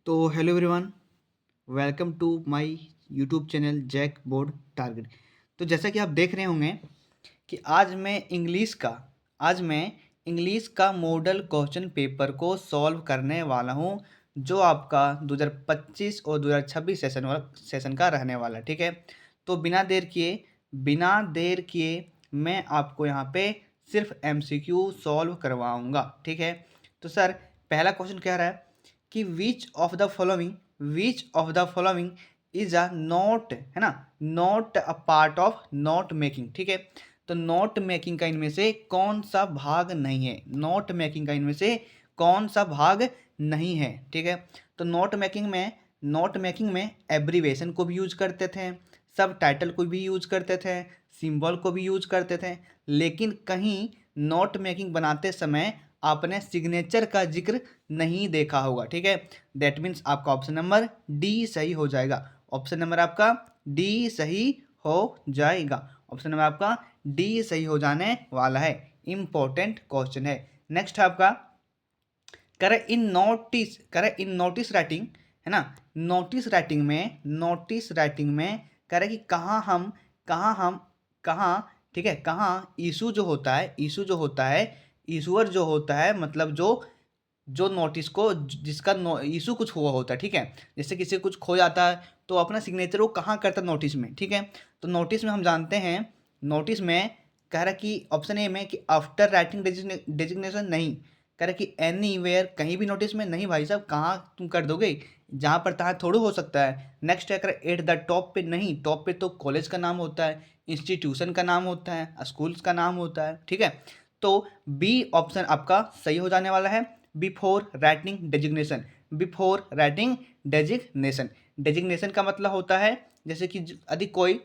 तो hello everyone, welcome to my YouTube channel JAC board target. तो जैसा कि आप देख रहे होंगे कि आज मैं इंग्लिश का मॉडल क्वेश्चन पेपर को सॉल्व करने वाला हूं, जो आपका 2025 और 2026 सेशन का रहने वाला है। ठीक है, तो बिना देर किए मैं आपको यहाँ पे सिर्फ एमसीक्यू सॉल्व करवाऊंगा। ठीक है, तो सर पहला क्वेश्चन क्या रहा है कि which of the following is a not, है ना, not a part of note making. ठीक है, तो नोट मेकिंग का इनमें से कौन सा भाग नहीं है, नोट मेकिंग का इनमें से कौन सा भाग नहीं है। ठीक है, तो नोट मेकिंग में एब्रीवेशन को भी यूज करते थे, सब टाइटल को भी यूज करते थे, सिंबल को भी यूज करते थे, लेकिन कहीं नोट मेकिंग बनाते समय आपने सिग्नेचर का जिक्र नहीं देखा होगा। ठीक है, दैट मीन्स आपका ऑप्शन नंबर डी सही हो जाएगा। ऑप्शन नंबर आपका डी सही हो जाएगा। ऑप्शन नंबर आपका डी सही हो जाने वाला है। इंपॉर्टेंट क्वेश्चन है। नेक्स्ट है आपका करे इन नोटिस राइटिंग, है ना, नोटिस राइटिंग में करे कि कहाँ, ठीक है, कहाँ इशूअर जो होता है, मतलब जो जो नोटिस को जिसका इशू कुछ हुआ होता है। ठीक है, जैसे किसी को कुछ खो जाता है तो अपना सिग्नेचर वो कहाँ करता है, नोटिस में। ठीक है, तो नोटिस में हम जानते हैं, नोटिस में कह रहा कि ऑप्शन ए में कि आफ्टर राइटिंग डेजिग्नेशन नहीं, कह रहा कि एनी वेयर, कहीं भी नोटिस में नहीं भाई साहब, कहाँ तुम कर दोगे, जहाँ पर तहाँ थोड़ा हो सकता है। नेक्स्ट है, कर एट द टॉप पे नहीं, टॉप पे तो कॉलेज का नाम होता है, इंस्टीट्यूशन का नाम होता है, स्कूल्स का नाम होता है। ठीक है, तो बी ऑप्शन आपका सही हो जाने वाला है। बिफोर राइटिंग डेजिग्नेशन डेजिग्नेशन का मतलब होता है जैसे कि यदि कोई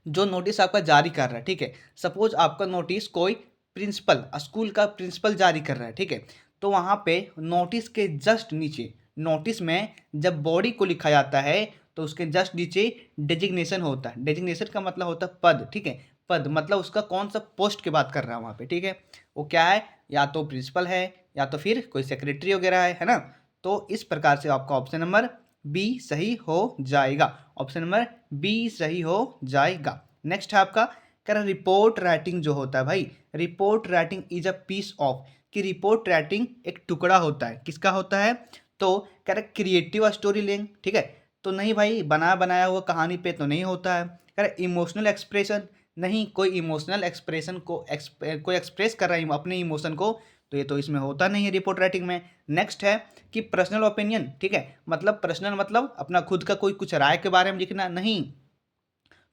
जो नोटिस आपका जारी कर रहा है, ठीक है, सपोज आपका नोटिस कोई प्रिंसिपल, स्कूल का प्रिंसिपल जारी कर रहा है। ठीक है, तो वहाँ पे नोटिस के जस्ट नीचे, नोटिस में जब बॉडी को लिखा जाता है तो उसके जस्ट नीचे डेजिग्नेशन होता है। डेजिग्नेशन का मतलब होता है पद। ठीक है, पद मतलब उसका कौन सा पोस्ट की बात कर रहा है वहाँ पे। ठीक है, वो क्या है, या तो प्रिंसिपल है या तो फिर कोई सेक्रेटरी वगैरह है ना। तो इस प्रकार से आपका ऑप्शन नंबर बी सही हो जाएगा। ऑप्शन नंबर बी सही हो जाएगा। नेक्स्ट है आपका कह रहा रिपोर्ट राइटिंग जो होता है भाई, report writing is a piece of, कि रिपोर्ट राइटिंग एक टुकड़ा होता है, किसका होता है, तो कह रहा क्रिएटिव स्टोरी लिंक। ठीक है, तो नहीं भाई बना बनाया हुआ कहानी पे तो नहीं होता है। कह रहा इमोशनल एक्सप्रेशन, नहीं कोई इमोशनल एक्सप्रेशन को कोई एक्सप्रेस कर रहा है अपने इमोशन को, तो ये तो इसमें होता नहीं है रिपोर्ट राइटिंग में। नेक्स्ट है कि पर्सनल ओपिनियन, ठीक है, मतलब पर्सनल मतलब अपना खुद का कोई कुछ राय के बारे में लिखना नहीं,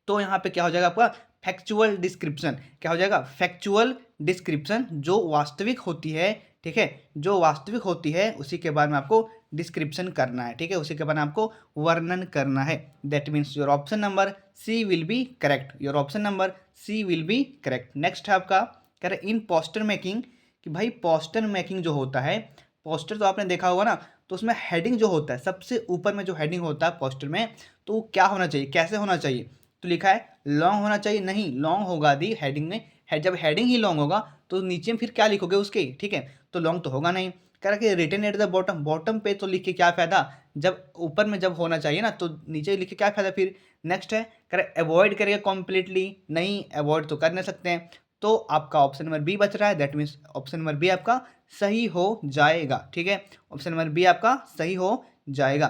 तो यहाँ पे क्या हो जाएगा आपका फैक्चुअल डिस्क्रिप्शन। क्या हो जाएगा, फैक्चुअल डिस्क्रिप्शन, जो वास्तविक होती है। ठीक है, जो वास्तविक होती है उसी के बारे में आपको डिस्क्रिप्शन करना है। ठीक है, उसी के बारे में आपको वर्णन करना है। That means your option number C will be correct, your option number C will be correct. Next है आपका कह रहे इन पोस्टर मेकिंग, कि भाई पोस्टर मेकिंग जो होता है, पोस्टर तो आपने देखा होगा ना, तो उसमें हेडिंग जो होता है, सबसे ऊपर में जो हेडिंग होता है पोस्टर में, तो वो क्या होना चाहिए, कैसे होना चाहिए, तो लिखा है लॉन्ग होना चाहिए, नहीं लॉन्ग होगा दी हेडिंग में है, जब हेडिंग ही लॉन्ग होगा तो नीचे में फिर क्या लिखोगे उसके। ठीक है, तो लॉन्ग तो होगा नहीं। कह रहा कि written at the bottom, bottom पे तो लिख के क्या फायदा, जब ऊपर में जब होना चाहिए ना तो नीचे लिख के क्या फायदा फिर। नेक्स्ट है कह रहा अवॉइड करेगा कॉम्प्लीटली, नहीं अवॉइड तो कर नहीं सकते हैं, तो आपका ऑप्शन नंबर बी बच रहा है। That means option number B आपका सही हो जाएगा। ठीक है, ऑप्शन नंबर बी आपका सही हो जाएगा।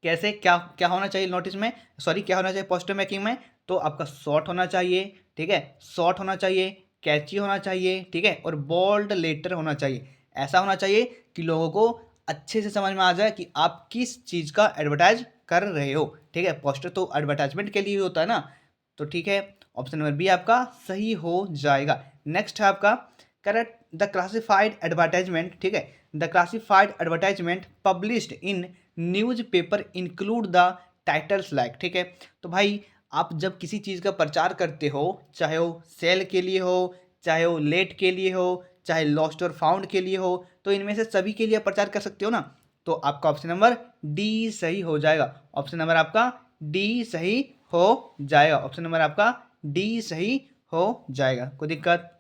कैसे, क्या क्या होना चाहिए नोटिस में, सॉरी क्या होना चाहिए पोस्टर मेकिंग में, तो आपका शॉर्ट होना चाहिए। ठीक है, शॉर्ट होना चाहिए, कैची होना चाहिए, ठीक है, और बोल्ड लेटर होना चाहिए। ऐसा होना चाहिए कि लोगों को अच्छे से समझ में आ जाए कि आप किस चीज़ का एडवर्टाइज कर रहे हो। ठीक है, पोस्टर तो एडवर्टाइजमेंट के लिए ही होता है ना, तो ठीक है, ऑप्शन नंबर बी आपका सही हो जाएगा। नेक्स्ट है आपका करेक्ट द क्लासिफाइड एडवर्टाइजमेंट, ठीक है, the classified advertisement published in news paper include the titles like. ठीक है, तो भाई आप जब किसी चीज़ का प्रचार करते हो, चाहे वो सेल के लिए हो, चाहे वो लेट के लिए हो, चाहे लॉस्ट और फाउंड के लिए हो, तो इनमें से सभी के लिए प्रचार कर सकते हो ना, तो आपका ऑप्शन नंबर डी सही हो जाएगा। ऑप्शन नंबर आपका डी सही हो जाएगा। ऑप्शन नंबर आपका डी सही हो जाएगा। कोई दिक्कत?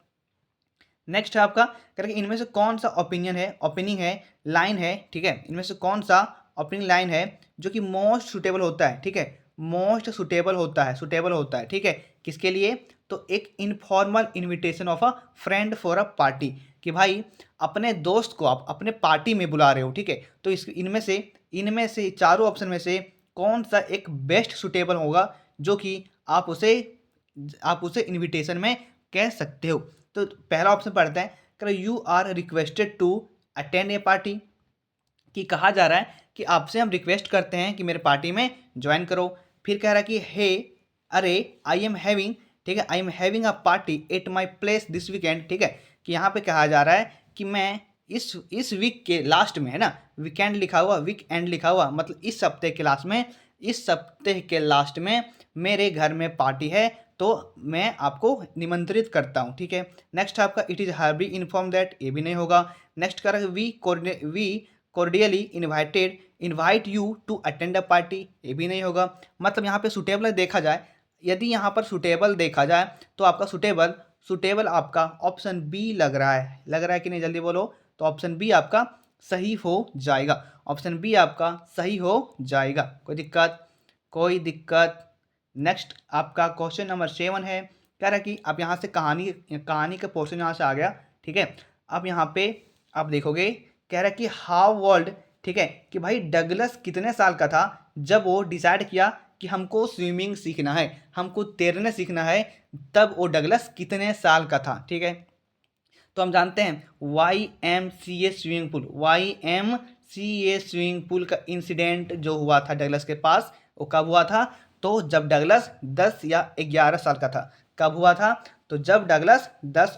नेक्स्ट है आपका करके इनमें से कौन सा ओपिनियन है, लाइन है, ठीक है, इनमें से कौन सा ओपनिंग लाइन है जो कि मोस्ट सुटेबल होता है, ठीक है, मोस्ट सुटेबल होता है, ठीक है, किसके लिए? तो एक informal invitation of a friend for a party, कि भाई अपने दोस्त को आप अपने पार्टी में बुला रहे हो, ठीक है, तो इस इनमें से चारों ऑप्शन में से कौन सा एक बेस्ट सुटेबल होगा जो कि आप उसे इनविटेशन में कह सकते हो। तो पहला ऑप्शन पढ़ते हैं, कह you are requested to attend a party, कि कहा जा रहा है कि आपसे हम रिक्वेस्ट करते हैं कि मेरे पार्टी में ज्वाइन करो। फिर कह रहा है कि हे अरे आई एम हैविंग, ठीक है, I am having a party at my place this weekend, ठीक है, कि यहाँ पे कहा जा रहा है कि मैं इस वीक के लास्ट में, है ना, वीकेंड लिखा हुआ, वीक एंड लिखा हुआ, मतलब इस सप्ताह के लास्ट में, इस सप्ताह के लास्ट में मेरे घर में पार्टी है, तो मैं आपको निमंत्रित करता हूँ, ठीक है। नेक्स्ट आपका it is hereby inform that, ये भी नहीं होगा। नेक्स्ट कर we cordially invite you to attend a party, ये भी नहीं होगा। मतलब यहाँ पे सुटेबल देखा जाए, यदि यहाँ पर सुटेबल देखा जाए तो आपका सुटेबल आपका ऑप्शन बी लग रहा है कि नहीं, जल्दी बोलो। तो ऑप्शन बी आपका सही हो जाएगा, ऑप्शन बी आपका सही हो जाएगा, कोई दिक्कत। नेक्स्ट आपका क्वेश्चन नंबर 7 है, कह रहा है कि आप यहाँ से कहानी का पोर्शन यहाँ से आ गया, ठीक है। अब यहाँ पे आप देखोगे, कह रहा है कि हाउ वर्ल्ड, ठीक है, कि भाई डगलस कितने साल का था जब वो डिसाइड किया कि हमको स्विमिंग सीखना है, हमको तैरने सीखना है, तब वो डगलस कितने साल का था, ठीक है। तो हम जानते हैं YMCA स्विमिंग पूल का इंसिडेंट जो हुआ था डगलस के पास, वो कब हुआ था? तो जब डगलस 10 या 11 साल का था। कब हुआ था? तो जब डगलस 10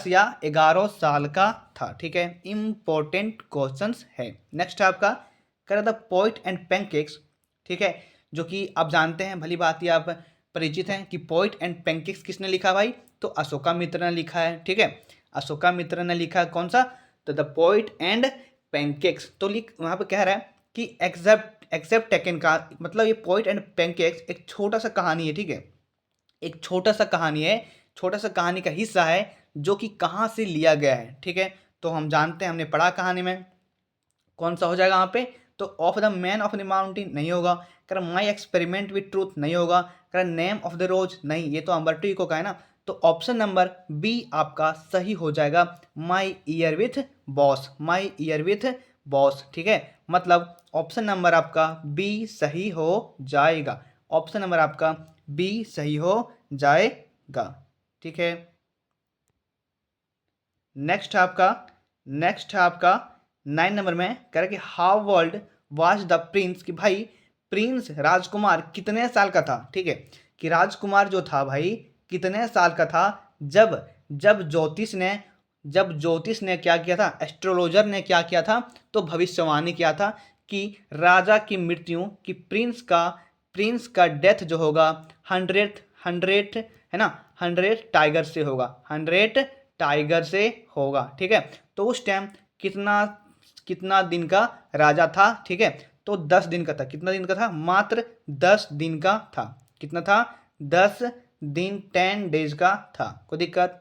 या 11 साल का था, ठीक है। इंपॉर्टेंट क्वेश्चंस है। नेक्स्ट है आपका कर द पोइट एंड पैनकेक्स, ठीक है, जो कि आप जानते हैं, भली बात ही आप परिचित हैं कि पोइट एंड पैनकेक्स किसने लिखा भाई? तो अशोका मित्र ने लिखा है, ठीक है, अशोका मित्र ने लिखा कौन सा? तो द पोइट एंड पैनकेक्स। तो वहाँ पे कह रहा है कि एक्सेप्ट टेकन का मतलब ये पोइट एंड पैनकेक्स एक छोटा सा कहानी है, ठीक है, एक छोटा सा कहानी का हिस्सा है जो कि कहाँ से लिया गया है, ठीक है। तो हम जानते हैं, हमने पढ़ा कहानी में, कौन सा हो जाएगा वहाँ पे? तो of the man of the mountain नहीं होगा, कर माई एक्सपेरिमेंट विथ ट्रूथ नहीं होगा, कर नेम ऑफ द रोज नहीं, ये तो अम्बर्टो इको का है ना। तो ऑप्शन नंबर बी आपका सही हो जाएगा, माई ईयर विथ बॉस, ठीक है। मतलब ऑप्शन नंबर आपका बी सही हो जाएगा, ऑप्शन नंबर आपका बी सही हो जाएगा, ठीक है। नेक्स्ट है आपका 9 नंबर में कह रहा कि how world was the Prince, कि भाई प्रिंस राजकुमार कितने साल का था, ठीक है, कि राजकुमार जो था भाई कितने साल का था जब जब ज्योतिष ने क्या किया था, एस्ट्रोलॉजर ने क्या किया था, तो भविष्यवाणी किया था कि राजा की मृत्यु, कि प्रिंस का डेथ जो होगा 100 है ना, 100 टाइगर से होगा, ठीक है। तो उस टाइम कितना दिन का राजा था, ठीक है, तो 10 दिन का था। कितना दिन का था? मात्र 10 दिन का था। कितना था? 10 दिन, 10 डेज का था। कोई दिक्कत?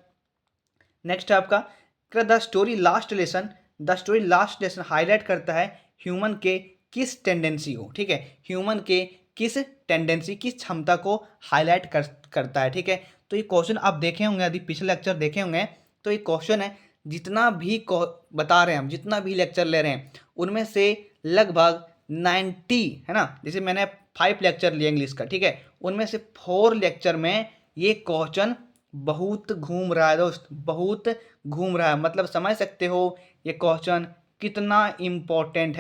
नेक्स्ट है आपका the story last lesson highlight करता है ह्यूमन के किस टेंडेंसी को, ठीक है, ह्यूमन के किस क्षमता को हाईलाइट करता है, ठीक है। तो ये क्वेश्चन आप देखे होंगे, यदि पिछले लेक्चर देखे होंगे तो ये क्वेश्चन है, जितना भी बता रहे हैं हम, जितना भी लेक्चर ले रहे हैं, उनमें से लगभग 90, है ना, जैसे मैंने 5 लेक्चर लिए इंग्लिश का, ठीक है, उनमें से 4 लेक्चर में ये क्वेश्चन बहुत घूम रहा है दोस्त, बहुत घूम रहा है। मतलब समझ सकते हो ये क्वेश्चन कितना इम्पोर्टेंट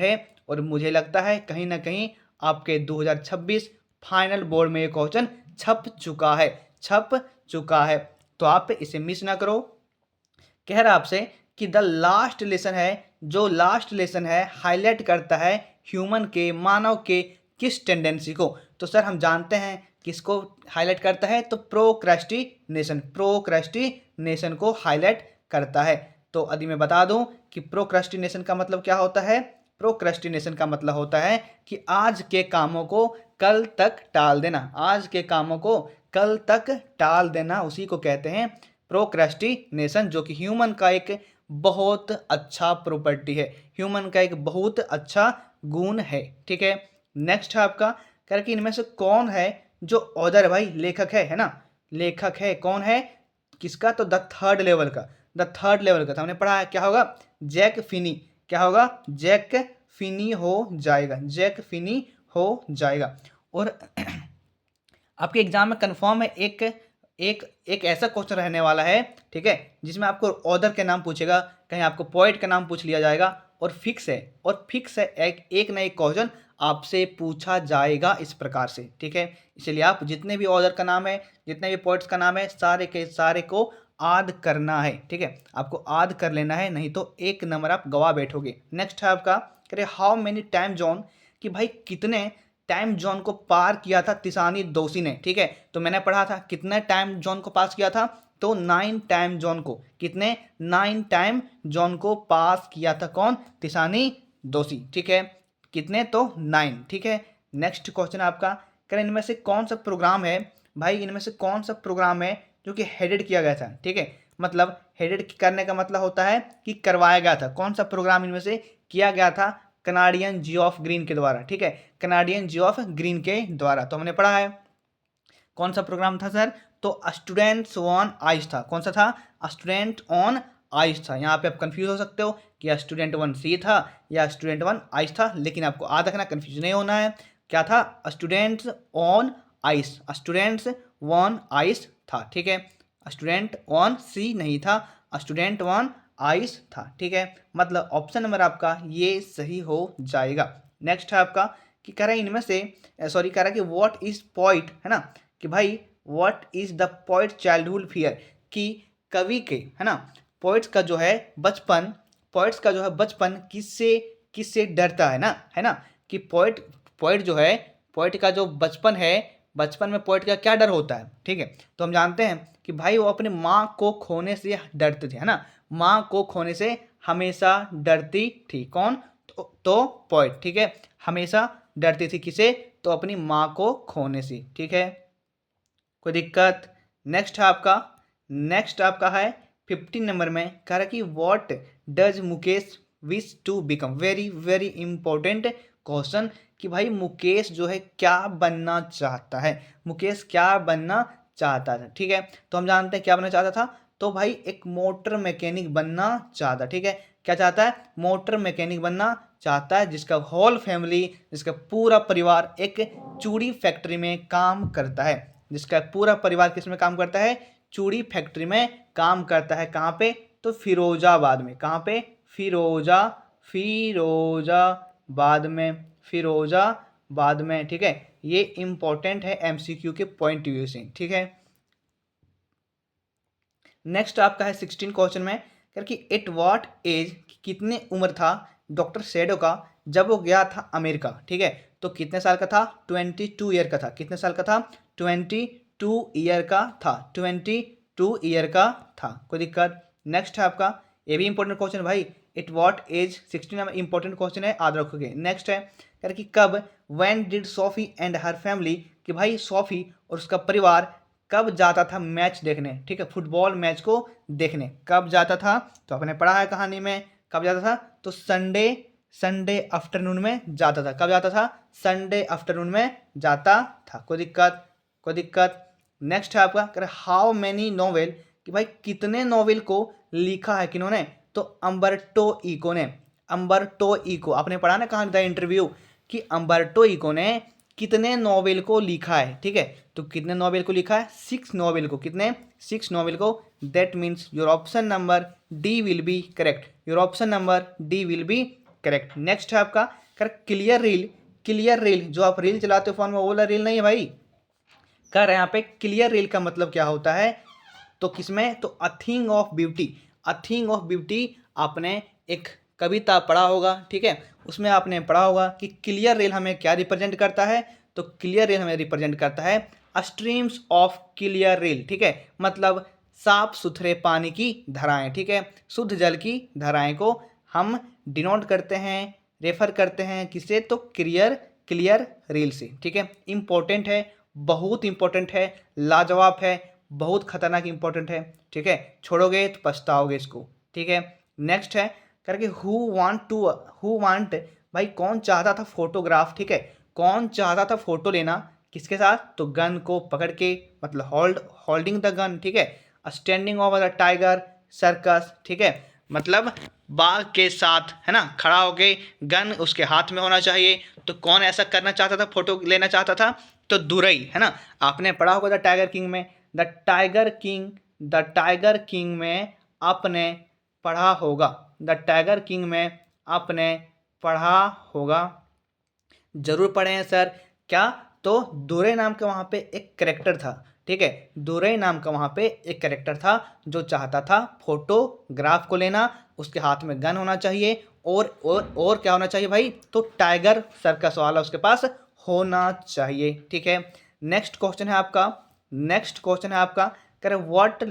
है। और मुझे लगता है कहीं ना कहीं आपके 2026 फाइनल बोर्ड में ये क्वेश्चन छप चुका है। तो आप इसे मिस ना करो। कह रहा आपसे कि द लास्ट लेसन है हाईलाइट करता है मानव के किस टेंडेंसी को। तो सर हम जानते हैं किसको हाईलाइट करता है, तो प्रोक्रेस्टिनेशन को हाईलाइट करता है। तो यदि मैं बता दूं कि प्रोक्रेस्टिनेशन का मतलब क्या होता है? प्रोक्रेस्टिनेशन का मतलब होता है कि आज के कामों को कल तक टाल देना, आज के कामों को कल तक टाल देना, उसी को कहते हैं प्रोक्रेस्टिनेशन, जो कि ह्यूमन का एक बहुत अच्छा प्रॉपर्टी है, ह्यूमन का एक बहुत अच्छा गुण है। ठीक है, नेक्स्ट है आपका कह रहा कि इनमें से कौन है जो ऑथर है भाई, लेखक है ना, लेखक है कौन है किसका, तो द थर्ड लेवल का, द थर्ड लेवल का तो हमने पढ़ा है क्या होगा, जैक फिनी, क्या होगा, जैक फिनी हो जाएगा, जैक फिनी हो जाएगा। और आपके एग्जाम में कंफर्म है एक एक एक ऐसा क्वेश्चन रहने वाला है, ठीक है, जिसमें आपको ऑथर के नाम पूछेगा, कहीं आपको पोएट का नाम पूछ लिया जाएगा, और फिक्स है, एक ना एक क्वेश्चन आपसे पूछा जाएगा इस प्रकार से। ठीक है, इसलिए आप जितने भी ऑथर का नाम है, जितने भी पोएट्स का नाम है, सारे के सारे को याद करना है। ठीक है, आपको याद कर लेना है, नहीं तो एक नंबर आप गवा बैठोगे। नेक्स्ट है आपका कह रहे हाउ मेनी टाइम जोन, कि भाई कितने टाइम जोन को पार किया था तिसानी दोषी ने। ठीक है, तो मैंने पढ़ा था कितने टाइम जोन को पास किया था, तो 9 टाइम जोन को, कितने 9 टाइम जोन को पास किया था कौन, तिसानी दोषी। ठीक है, कितने, तो 9। ठीक है, नेक्स्ट क्वेश्चन आपका करें इनमें से कौन सा प्रोग्राम है भाई, इनमें से कौन सा प्रोग्राम है जो कि हेडेड किया गया था। ठीक है, मतलब हेडेड करने का मतलब होता है कि करवाया गया था, कौन सा प्रोग्राम इनमें से किया गया था, कनाडियन जियो ऑफ ग्रीन के द्वारा। ठीक है, कनाडियन जियो ऑफ ग्रीन के द्वारा, तो हमने पढ़ा है कौन सा प्रोग्राम था सर, तो स्टूडेंट्स ऑन आइस था। कौन सा था, स्टूडेंट ऑन आइस था। यहाँ पे आप कंफ्यूज हो सकते हो कि स्टूडेंट 1 सी था या स्टूडेंट 1 आइस था, लेकिन आपको याद रखना, कंफ्यूज नहीं होना है, क्या था, students on ice, students on ice था। ठीक है, स्टूडेंट ऑन सी नहीं था, स्टूडेंट ऑन आइस था। ठीक है, मतलब ऑप्शन नंबर आपका ये सही हो जाएगा। नेक्स्ट है आपका कि कह रहा है इनमें से सॉरी कह रहा है कि व्हाट इज पॉइंट, है ना, कि भाई what is the point childhood fear, कि कवि के, है ना, पोइट्स का जो है बचपन, पोइट्स का जो है बचपन किससे किससे डरता है ना, कि पोइट जो है, पोइट का जो बचपन है, बचपन में पोइट का क्या डर होता है। ठीक है, तो हम जानते हैं कि भाई वो अपने माँ को खोने से डरते थे, है ना, माँ को खोने से हमेशा डरती थी कौन, तो पोइट। ठीक है, हमेशा डरती थी किसे, तो अपनी माँ को खोने से। ठीक है, कोई दिक्कत। नेक्स्ट आपका है 15 नंबर में, कह रहा कि what does Mukesh wish to become, very very important question, कि भाई मुकेश जो है क्या बनना चाहता है, मुकेश क्या बनना चाहता था। ठीक है, तो हम जानते हैं क्या बनना चाहता था, तो भाई एक मोटर मैकेनिक बनना चाहता। ठीक है, क्या चाहता है, मोटर मैकेनिक बनना चाहता है, जिसका होल फैमिली, जिसका पूरा परिवार एक चूड़ी फैक्ट्री में काम करता है, जिसका पूरा परिवार किस में काम करता है, चूड़ी फैक्ट्री में काम करता है। कहाँ पे, तो फिरोजाबाद में। कहाँ पे, फिरोजाबाद में। ठीक है, ये इंपॉर्टेंट है एमसीक्यू के पॉइंट व्यू से। ठीक है, नेक्स्ट आपका है 16 क्वेश्चन में, कि एट व्हाट एज, कितने उम्र था डॉक्टर शेडो का जब वो गया था अमेरिका। ठीक है, तो कितने साल का था, 22 ईयर का था। कितने साल का था, 22 ईयर का था, 22 ईयर का था। कोई दिक्कत। नेक्स्ट है आपका, ये भी इंपॉर्टेंट क्वेश्चन भाई, एट व्हाट एज, 16 में इंपॉर्टेंट क्वेश्चन है, याद रखोगे। नेक्स्ट है कि कब, when did Sophie and her family, कि भाई सोफी और उसका परिवार कब जाता था मैच देखने। ठीक है, फुटबॉल मैच को देखने कब जाता था, तो आपने पढ़ा है कहानी में, कब जाता था, तो संडे आफ्टरनून में जाता था। कब जाता था, संडे आफ्टरनून में जाता था। कोई दिक्कत। नेक्स्ट है आपका हाउ मेनी नॉवेल, कि भाई कितने नॉवेल को लिखा है किन्होंने, तो अम्बर्टो इको ने। अम्बर्टो इको, आपने पढ़ा ना कहानी द इंटरव्यू, कि अम्बर्टो इको ने कितने नॉवेल को लिखा है। ठीक है, तो कितने नॉवेल को लिखा है, 6 नॉवेल को। कितने, 6 नॉवेल को। That means your option number D will be correct, your option number D will be correct. Next है आपका क्लियर रील, जो आप रील चलाते हो फोन में, वो वाला रील नहीं है भाई, कर यहाँ पे क्लियर रील का मतलब क्या होता है, तो किसमें, तो अ थिंग ऑफ ब्यूटी, आपने एक कविता पढ़ा होगा। ठीक है, उसमें आपने पढ़ा होगा कि क्लियर रेल हमें क्या रिप्रेजेंट करता है, तो क्लियर रेल हमें रिप्रेजेंट करता है स्ट्रीम्स ऑफ क्लियर रेल। ठीक है, मतलब साफ सुथरे पानी की धाराएं। ठीक है, शुद्ध जल की धाराएं को हम डिनोट करते हैं, रेफर करते हैं किसे, तो क्लियर रेल से। ठीक है, इंपॉर्टेंट है, बहुत इंपॉर्टेंट है, लाजवाब है, बहुत खतरनाक इंपॉर्टेंट है, ठीक है, छोड़ोगे तो पछताओगे इसको, ठीक है। नेक्स्ट है करके हु वांट, भाई कौन चाहता था फोटोग्राफ, ठीक है, कौन चाहता था फोटो लेना, किसके साथ, तो गन को पकड़ के, मतलब होल्डिंग द गन, ठीक है, standing over the tiger circus, ठीक है, मतलब बाघ के साथ, है ना, खड़ा होके गन उसके हाथ में होना चाहिए। तो कौन ऐसा करना चाहता था, फोटो लेना चाहता था, तो दुरई, है ना, आपने पढ़ा होगा द टाइगर किंग में, द टाइगर किंग में आपने पढ़ा होगा, द टाइगर किंग में आपने पढ़ा होगा, जरूर पढ़े हैं सर। क्या, तो दुरई नाम का वहाँ पे एक करेक्टर था, ठीक है, दुरई नाम का वहाँ पे एक करेक्टर था जो चाहता था फोटोग्राफ को लेना, उसके हाथ में गन होना चाहिए, और क्या होना चाहिए भाई, तो टाइगर सर्कस वाला उसके पास होना चाहिए, ठीक है। नेक्स्ट क्वेश्चन है आपका करे व्हाट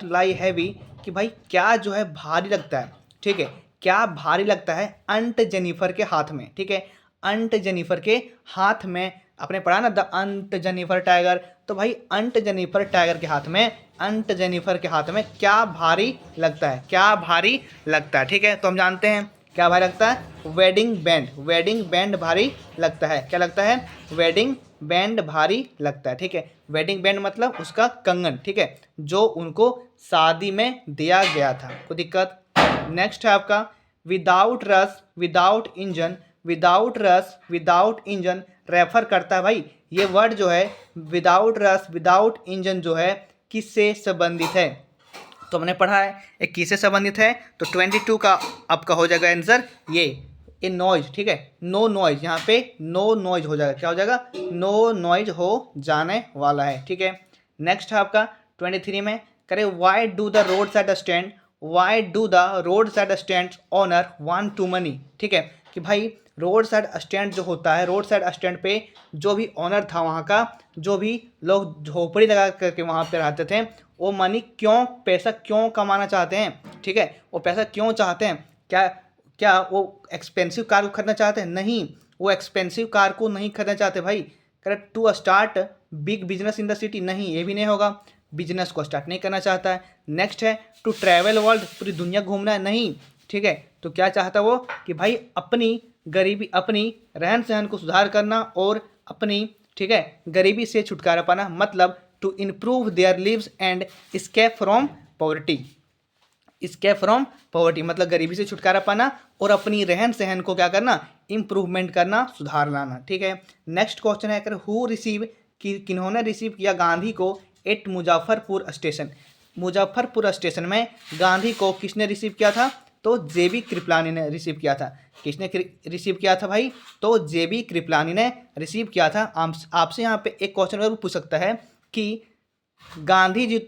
लाई हैवी, कि भाई क्या जो है भारी लगता है, ठीक है, क्या भारी लगता है अंट जेनिफर के हाथ में, ठीक है, अंट जेनिफर के हाथ में, आपने पढ़ा ना द अंट जेनिफर टाइगर, तो भाई अंट जेनिफर टाइगर के हाथ में, अंट जेनिफर के हाथ में क्या भारी लगता है, क्या भारी लगता है, ठीक है। तो हम जानते हैं क्या भारी लगता है, वेडिंग बैंड भारी लगता है, क्या लगता है, वेडिंग बैंड भारी लगता है, ठीक है, वेडिंग बैंड मतलब उसका कंगन, ठीक है, जो उनको शादी में दिया गया था, कोई दिक्कत। नेक्स्ट है आपका विदाउट रस विदाउट इंजन रेफर करता है, भाई ये वर्ड जो है विदाउट रस विदाउट इंजन जो है किससे संबंधित है, तो हमने पढ़ा है एक किससे संबंधित है, तो 22 का आपका हो जाएगा आंसर ये नॉइज, ठीक है, नो नॉइज, यहाँ पे नो नॉइज हो जाएगा, क्या हो जाएगा, नो नॉइज हो जाने वाला है, ठीक है। नेक्स्ट है आपका 23 में करे why do the road side stand owner want to money, ठीक है, कि भाई रोड साइड स्टैंड जो होता है, रोड साइड स्टैंड पे जो भी ऑनर था वहाँ का, जो भी लोग झोपड़ी लगा करके वहाँ पे रहते थे, वो मनी क्यों, पैसा क्यों कमाना चाहते हैं, ठीक है, वो पैसा क्यों चाहते हैं, क्या क्या वो एक्सपेंसिव कार को खरीदना चाहते हैं, नहीं, वो एक्सपेंसिव कार को नहीं खरीदना चाहते भाई, correct, to start big business in the city, नहीं, ये भी नहीं होगा, बिजनेस को स्टार्ट नहीं करना चाहता है। नेक्स्ट है टू ट्रैवल वर्ल्ड, पूरी दुनिया घूमना है, नहीं, ठीक है, तो क्या चाहता वो, कि भाई अपनी रहन सहन को सुधार करना और अपनी, ठीक है, गरीबी से छुटकारा पाना, मतलब to improve their lives and escape from poverty, मतलब गरीबी से छुटकारा पाना और अपनी रहन सहन को क्या करना, इम्प्रूवमेंट करना, सुधार लाना, ठीक है। नेक्स्ट क्वेश्चन है अगर हु रिसीव, किन्होंने रिसीव किया गांधी को एट मुजफ्फरपुर स्टेशन में गांधी को किसने रिसीव किया था, तो जेबी कृपलानी ने रिसीव किया था, किसने रिसीव किया था भाई, तो जेबी कृपलानी ने रिसीव किया था। आपसे यहाँ पे एक क्वेश्चन और पूछ सकता है कि गांधी जी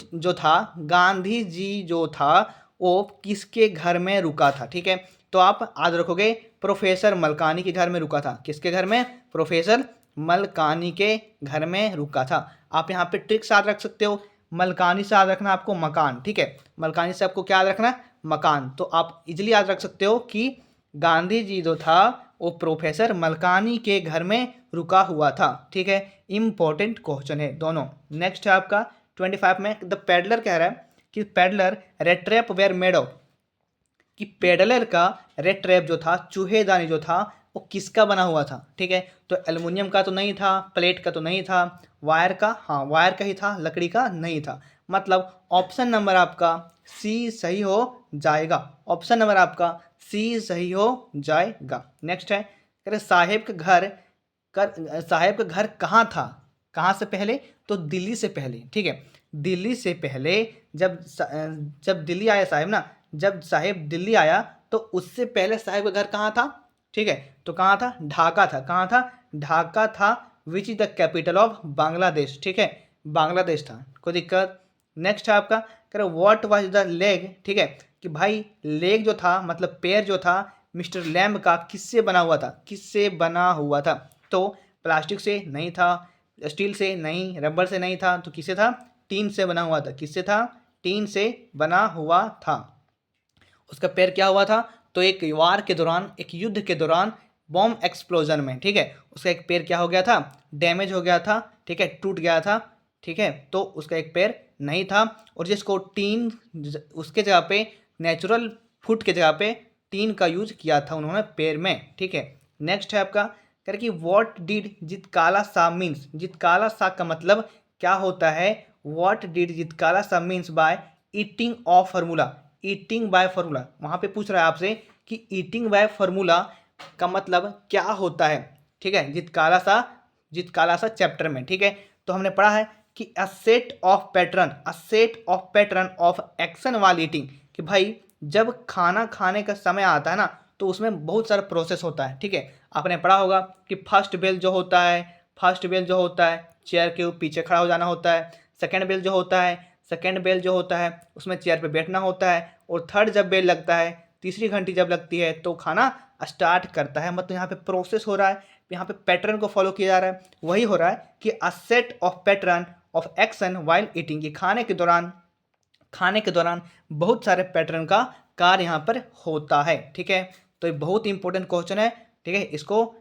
जो था वो किसके घर में रुका था, ठीक है, तो आप याद रखोगे प्रोफेसर मलकानी के घर में रुका था, किसके घर में, प्रोफेसर मलकानी के घर में रुका था। आप यहाँ पे ट्रिक्स याद रख सकते हो, मलकानी से याद रखना आपको मकान, ठीक है, मलकानी से आपको क्या याद रखना, मकान, तो आप इजीली याद रख सकते हो कि गांधी जी जो था वो प्रोफेसर मलकानी के घर में रुका हुआ था, ठीक है, इंपॉर्टेंट क्वेश्चन है दोनों। नेक्स्ट है आपका 25 में द पेडलर कह रहा है कि peddler red trap were made of, कि पेडलर का रेड ट्रैप जो था, चूहेदानी जो था, वो किसका बना हुआ था, ठीक है, तो एल्युमिनियम का तो नहीं था, प्लेट का तो नहीं था, वायर का, हाँ वायर का ही था, लकड़ी का नहीं था, मतलब ऑप्शन नंबर आपका सी सही हो जाएगा, ऑप्शन नंबर आपका सी सही हो जाएगा। नेक्स्ट है कह साहेब का घर कहाँ था, कहाँ से पहले, तो दिल्ली से पहले, ठीक है, दिल्ली से पहले जब दिल्ली आया साहेब ना, जब साहेब दिल्ली आया तो उससे पहले साहेब का घर कहाँ था, ठीक है, तो कहाँ था, ढाका था, कहाँ था, ढाका था, which is the capital of Bangladesh, ठीक है, बांग्लादेश था, कोई दिक्कत। नेक्स्ट है आपका कह रहे व्हाट वाज द लेग, ठीक है, कि भाई लेग जो था मतलब पैर जो था मिस्टर लैम्ब का किससे बना हुआ था, किससे बना हुआ था, तो प्लास्टिक से नहीं था, स्टील से नहीं, रबर से नहीं था, तो किससे था, टीन से बना हुआ था, किससे था, टीन से बना हुआ था। उसका पैर क्या हुआ था, तो एक वार के दौरान, एक युद्ध के दौरान बॉम्ब एक्सप्लोजन में, ठीक है, उसका एक पैर क्या हो गया था, डैमेज हो गया था, ठीक है, टूट गया था, ठीक है, तो उसका एक पैर नहीं था। और जिसको टीन, उसके जगह पे नेचुरल फुट के जगह पे टीन का यूज किया था उन्होंने पैर में, ठीक है। नेक्स्ट है आपका कह रहे कि व्हाट डिड जितकाला सा मीन्स, जितकाला सा का मतलब क्या होता है, व्हाट डिड जितकाला सा means by eating of formula, eating bye formula, वहाँ पे पूछ रहा है आपसे कि ईटिंग बाय फार्मूला का मतलब क्या होता है, ठीक है, जितकाला सा चैप्टर में, ठीक है। तो हमने पढ़ा है कि a set of pattern, a set of pattern of action वाल ईटिंग, कि भाई जब खाना खाने का समय आता है ना तो उसमें बहुत सारा प्रोसेस होता है, ठीक है। आपने पढ़ा होगा कि फर्स्ट बेल जो होता है, फर्स्ट बेल जो होता है चेयर के पीछे खड़ा हो जाना होता है, सेकंड बेल जो होता है, सेकंड बेल जो होता है उसमें चेयर पे बैठना होता है, और थर्ड जब बेल लगता है, तीसरी घंटी जब लगती है तो खाना स्टार्ट करता है। मतलब यहाँ पे प्रोसेस हो रहा है, यहाँ पे पैटर्न को फॉलो किया जा रहा है। वही हो रहा है कि a set of pattern of action while eating, की खाने के दौरान बहुत सारे पैटर्न का कार्य यहाँ पर होता है, ठीक है। तो ये बहुत इंपॉर्टेंट क्वेश्चन है, ठीक है, इसको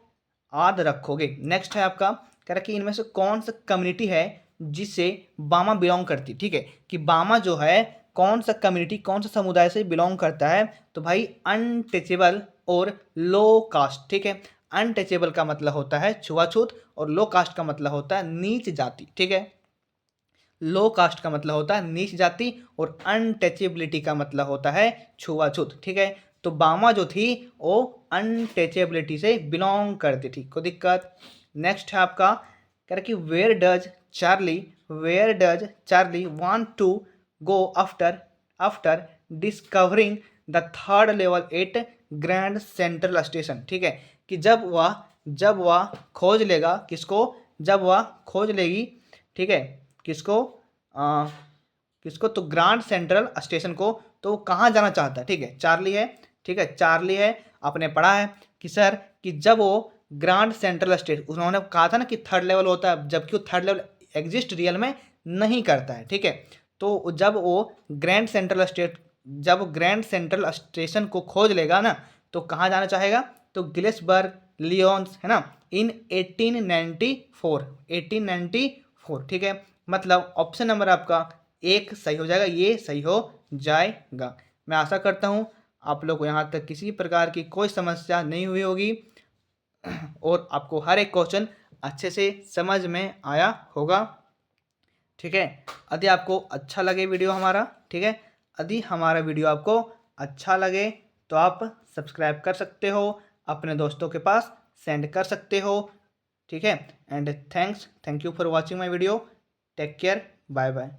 याद रखोगे। नेक्स्ट है आपका कह रहा कि इनमें से कौन सा कम्युनिटी है जिससे बामा बिलोंग करती, ठीक है, कि बामा जो है कौन सा कम्युनिटी, कौन सा समुदाय से बिलोंग करता है, तो भाई अनटचेबल और लो कास्ट, ठीक है। अनटचेबल का मतलब होता है छुआछूत, और लो कास्ट का मतलब होता है नीच जाति, ठीक है। लो कास्ट का मतलब होता है नीच जाति, और अनटचेबिलिटी का मतलब होता है छुआछूत, ठीक है। तो बामा जो थी वो अनटचेबिलिटी से बिलोंग करती थी, कोई दिक्कत। नेक्स्ट है आपका कह रहा कि where does Charlie want to go after after discovering the third level at Grand Central station, ठीक है, कि जब वह खोज लेगा किसको, जब वह खोज लेगी, ठीक है, किसको, आ, किसको, तो ग्रांड सेंट्रल स्टेशन को, तो वो कहाँ जाना चाहता है, ठीक है, चार्ली है, ठीक है, चार्ली है। आपने पढ़ा है कि सर कि जब वो ग्रांड सेंट्रल स्टेशन, उन्होंने कहा था ना कि थर्ड लेवल होता है, जबकि वो थर्ड लेवल एग्जिस्ट रियल में नहीं करता है, ठीक है। तो जब ग्रैंड सेंट्रल स्टेशन को खोज लेगा ना तो कहाँ जाना चाहेगा, तो गिलेसबर्ग लियोन्स, है ना, इन 1894, ठीक है। मतलब ऑप्शन नंबर आपका एक सही हो जाएगा, ये सही हो जाएगा। मैं आशा करता हूँ आप लोग को यहाँ तक किसी प्रकार की कोई समस्या नहीं हुई होगी, और आपको हर एक क्वेश्चन अच्छे से समझ में आया होगा, ठीक है। यदि आपको अच्छा लगे वीडियो हमारा, ठीक है, यदि हमारा वीडियो आपको अच्छा लगे तो आप सब्सक्राइब कर सकते हो, अपने दोस्तों के पास सेंड कर सकते हो, ठीक है। And thank you for watching my video, take care, bye bye.